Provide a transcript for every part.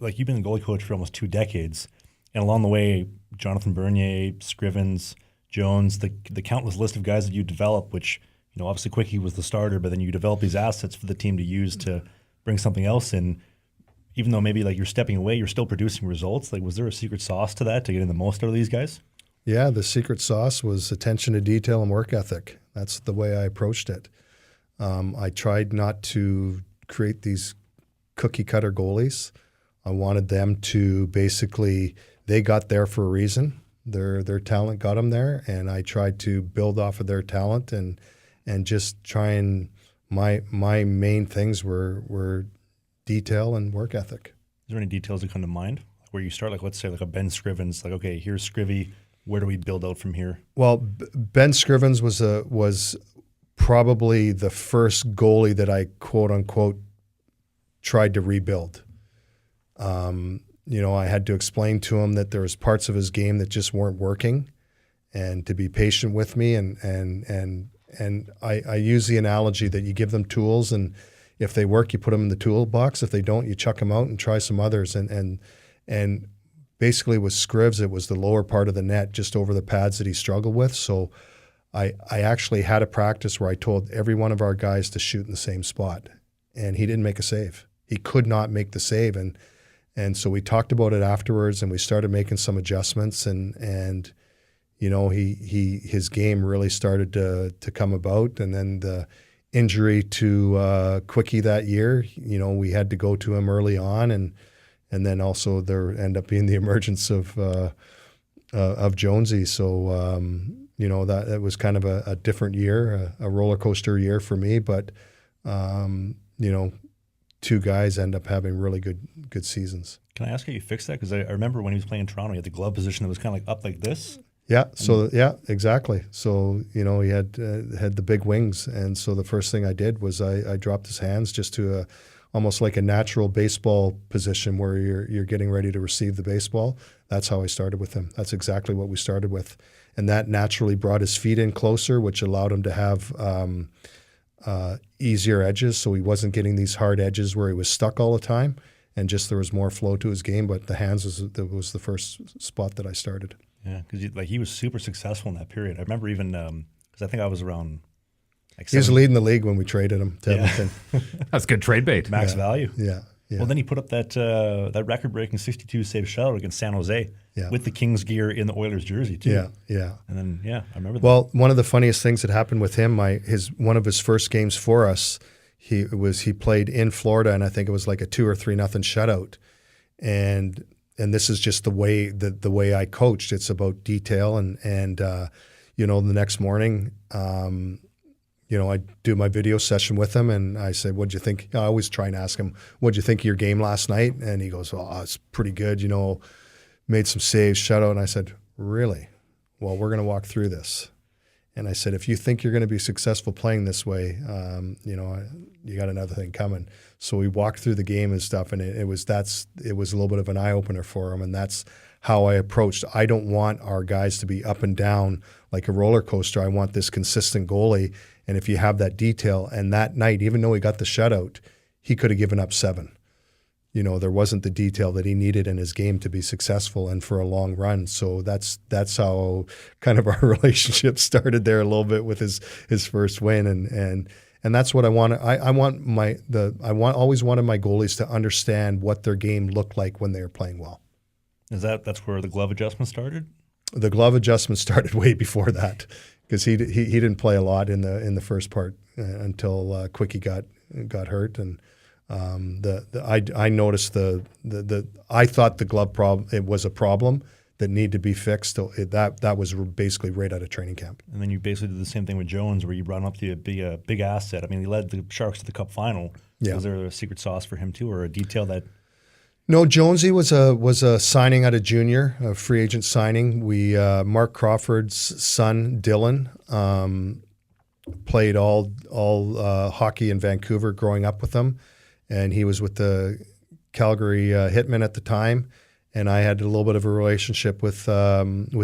like you've been the goalie coach for almost 2 decades, and along the way, Jonathan Bernier, Scrivens, Jones, the countless list of guys that you develop, which, obviously Quickie was the starter, but then you develop these assets for the team to use to bring something else in. Even though maybe like you're stepping away, you're still producing results. Like, was there a secret sauce to that to getting the most out of these guys? Yeah, the secret sauce was attention to detail and work ethic. That's the way I approached it. I tried not to create these cookie cutter goalies. I wanted them to basically, they got there for a reason. Their talent got them there, and I tried to build off of their talent and just try and my main things were detail and work ethic. Is there any details that come to mind where you start? Like, let's say like a Ben Scrivens, like, okay, here's Scrivy. Where do we build out from here? Well, Ben Scrivens was probably the first goalie that I quote unquote tried to rebuild. I had to explain to him that there was parts of his game that just weren't working, and to be patient with me. And I use the analogy that you give them tools, and if they work, you put them in the toolbox. If they don't, you chuck them out and try some others. And basically with Scrivs, it was the lower part of the net, just over the pads that he struggled with. So I actually had a practice where I told every one of our guys to shoot in the same spot, and he didn't make a save. He could not make the save, and so we talked about it afterwards, and we started making some adjustments, and his game really started to come about. And then the injury to Quickie that year, we had to go to him early on, and then also there ended up being the emergence of Jonesy. So that it was kind of a different year, a roller coaster year for me, but two guys end up having really good seasons. Can I ask how you fixed that? Because I remember when he was playing in Toronto, he had the glove position that was kind of like up like this. Yeah. So yeah, exactly. So he had the big wings, and so the first thing I did was I dropped his hands just to almost like a natural baseball position where you're getting ready to receive the baseball. That's how I started with him. That's exactly what we started with, and that naturally brought his feet in closer, which allowed him to have easier edges, so he wasn't getting these hard edges where he was stuck all the time, and just there was more flow to his game. But the hands was the first spot that I started. Yeah, because he was super successful in that period. I remember even because I think I was around. He was leading the league when we traded him to Edmonton. That's good trade bait. Max value. Yeah. Well, then he put up that record-breaking 62 save shutout against San Jose with the Kings gear in the Oilers jersey too. Yeah. And then I remember that. Well, one of the funniest things that happened with him, one of his first games for us, he played in Florida, and I think it was like a 2 or 3-0 shutout, and this is just the way I coached. It's about detail, and the next morning, I do my video session with him, and I say, "What'd you think?" I always try and ask him, "What'd you think of your game last night?" And he goes, "Oh, it's pretty good. Made some saves, shutout." And I said, "Really? Well, we're going to walk through this." And I said, "If you think you're going to be successful playing this way, you got another thing coming." So we walked through the game and stuff, and it was a little bit of an eye opener for him, and that's how I approached. I don't want our guys to be up and down like a roller coaster. I want this consistent goalie. And if you have that detail, and that night, even though he got the shutout, he could have given up 7. There wasn't the detail that he needed in his game to be successful and for a long run. So that's how kind of our relationship started there a little bit with his first win, and that's what I want. I always wanted my goalies to understand what their game looked like when they were playing well. That's where the glove adjustment started? The glove adjustment started way before that, because he didn't play a lot in the first part until Quickie got hurt, and I noticed I thought the glove problem, it was a problem that needed to be fixed. That was basically right out of training camp. And then you basically did the same thing with Jones, where you brought him up to be a big asset. I mean, he led the Sharks to the Cup final. Yeah. Was there a secret sauce for him too, or a detail that? No, Jonesy was a signing out of junior, a free agent signing. Mark Crawford's son, Dylan, played all hockey in Vancouver growing up with him, and he was with the Calgary Hitmen at the time. And I had a little bit of a relationship with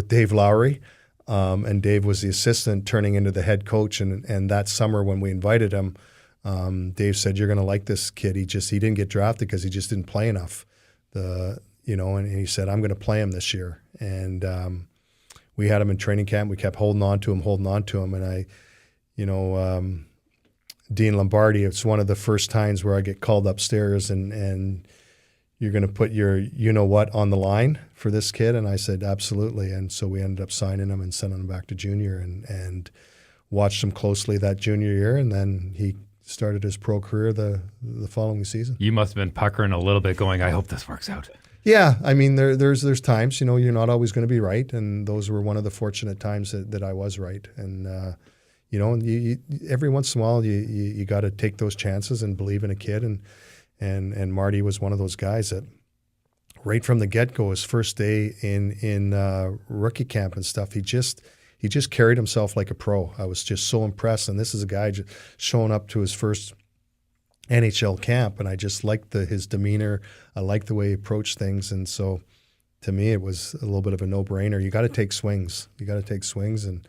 Dave Lowry, and Dave was the assistant turning into the head coach. And that summer when we invited him, Dave said, "You're going to like this kid. He didn't get drafted because he just didn't play enough. and he said, I'm going to play him this year. And we had him in training camp. We kept holding on to him. And Dean Lombardi, it's one of the first times where I get called upstairs and you're going to put your you-know-what on the line for this kid? And I said, absolutely. And so we ended up signing him and sending him back to junior and watched him closely that junior year. And then he started his pro career the following season. You must have been puckering a little bit going, I hope this works out. Yeah. I mean, there's times, you're not always going to be right. And those were one of the fortunate times that I was right. And, you every once in a while, you got to take those chances and believe in a kid. And Marty was one of those guys that right from the get-go, his first day in rookie camp and stuff, he just carried himself like a pro. I was just so impressed. And this is a guy just showing up to his first NHL camp, and I just liked his demeanor. I liked the way he approached things. And so to me, it was a little bit of a no-brainer. You got to take swings. And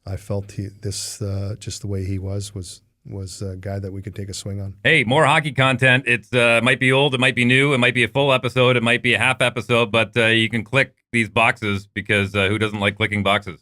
I felt just the way he was a guy that we could take a swing on. Hey, more hockey content. It might be old, it might be new, it might be a full episode, it might be a half episode, but you can click these boxes because who doesn't like clicking boxes?